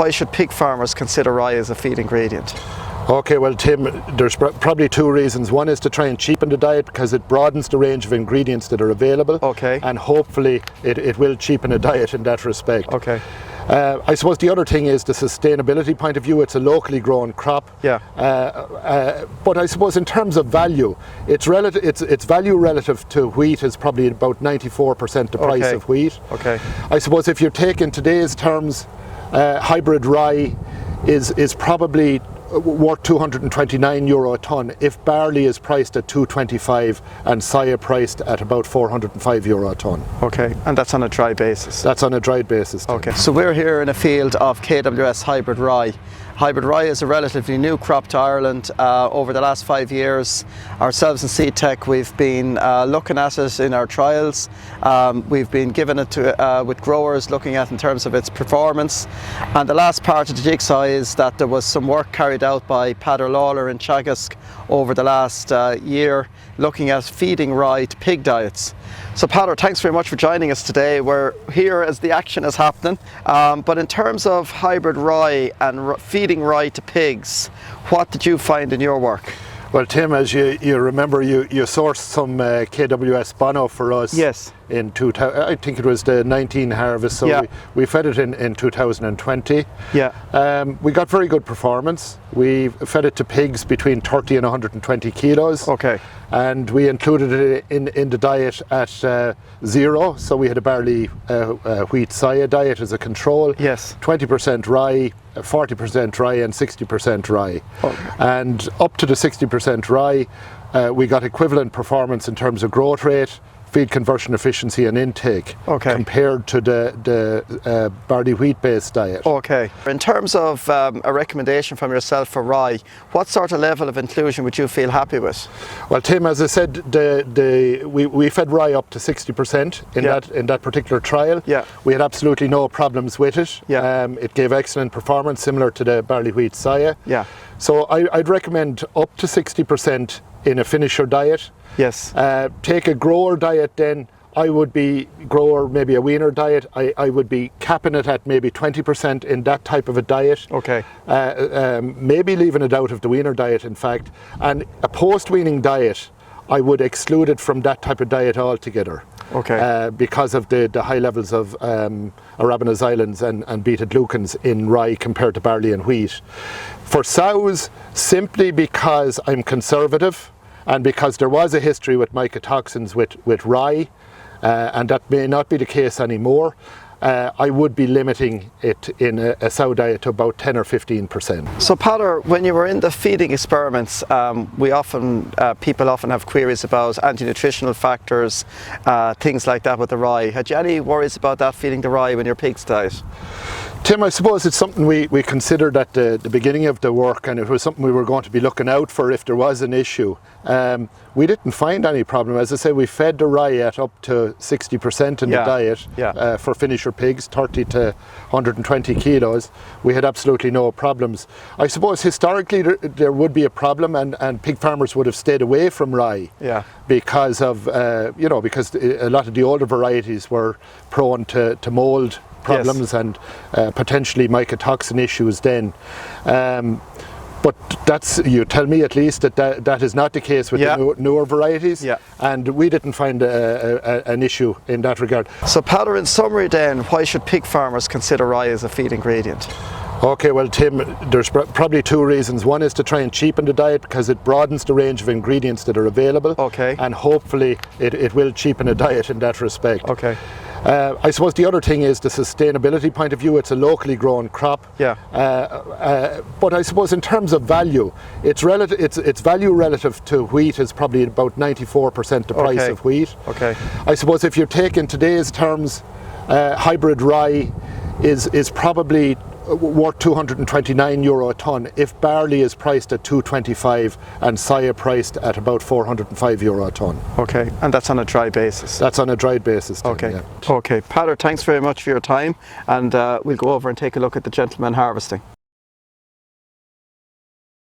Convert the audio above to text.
why should pig farmers consider rye as a feed ingredient? Okay, well Tim, there's probably two reasons. One is to try and cheapen the diet because it broadens the range of ingredients that are available. Okay. And hopefully it will cheapen a diet in that respect. Okay. I suppose the other thing is the sustainability point of view. It's a locally grown crop. Yeah. But I suppose in terms of value, its value relative to wheat is probably about 94% the price of wheat. Okay. I suppose if you're taking today's terms, hybrid rye is probably worth €229 a tonne if barley is priced at €225 and soya priced at about €405 a tonne. Okay, and that's on a dry basis? That's on a dried basis. Okay, so we're here in a field of KWS Hybrid Rye. Hybrid Rye is a relatively new crop to Ireland. Over the last 5 years, ourselves and SeedTech, we've been looking at it in our trials. We've been given it to with growers, looking at in terms of its performance. And the last part of the jigsaw is that there was some work carried out by Padder Lawler in Teagasc over the last year, looking at feeding rye to pig diets. So Padder, thanks very much for joining us today. We're here as the action is happening, but in terms of hybrid rye and feeding rye to pigs, what did you find in your work? Well Tim, as you remember, you sourced some KWS Bono for us. Yes. In 2000, I think it was the 19 harvest, so yeah. we fed it in 2020. Yeah. We got very good performance. We fed it to pigs between 30 and 120 kilos. Okay. And we included it in the diet at 0, so we had a barley wheat soya diet as a control. Yes. 20% rye, 40% rye and 60% rye. Okay. And up to the 60% rye, we got equivalent performance in terms of growth rate, feed conversion efficiency and intake, okay, compared to the barley wheat based diet. Okay. In terms of a recommendation from yourself for rye, what sort of level of inclusion would you feel happy with? Well Tim, as I said, we fed rye up to 60% in that particular trial. Yeah. We had absolutely no problems with it. Yeah. It gave excellent performance, similar to the barley wheat soya. Yeah. So I'd recommend up to 60% in a finisher diet. Yes. Take a grower diet then. I would be maybe a weaner diet. I would be capping it at maybe 20% in that type of a diet. Okay. Maybe leaving it out of the weaner diet, in fact. And a post-weaning diet, I would exclude it from that type of diet altogether. Okay. Because of the high levels of arabinoxylans and beta-glucans in rye compared to barley and wheat. For sows, simply because I'm conservative, and because there was a history with mycotoxins with rye, and that may not be the case anymore, I would be limiting it in a sow diet to about 10 or 15%. So Padder, when you were in the feeding experiments, people often have queries about anti-nutritional factors, things like that with the rye. Had you any worries about that feeding the rye when your pigs diet? Tim, I suppose it's something we considered at the beginning of the work, and it was something we were going to be looking out for if there was an issue. We didn't find any problem. As I say, we fed the rye at up to 60% in the diet for finisher pigs, 30 to 120 kilos. We had absolutely no problems. I suppose historically there would be a problem, and pig farmers would have stayed away from rye because of because a lot of the older varieties were prone to mold problems and potentially mycotoxin issues then. But you tell me at least that is not the case with the newer varieties, and we didn't find an issue in that regard. So Padder, in summary then, why should pig farmers consider rye as a feed ingredient? Okay, well Tim, there's probably two reasons. One is to try and cheapen the diet because it broadens the range of ingredients that are available. Okay. And hopefully it will cheapen a diet in that respect. Okay. I suppose the other thing is the sustainability point of view. It's a locally grown crop. Yeah. But I suppose in terms of value, its value relative to wheat is probably about 94% the price of wheat. Okay. I suppose if you're taking today's terms, hybrid rye is probably worth €229 a tonne if barley is priced at €225 and soya priced at about €405 a tonne. Okay, and that's on a dry basis? That's on a dried basis. Okay. Yeah. Okay, Padder, thanks very much for your time, and we'll go over and take a look at the gentleman harvesting.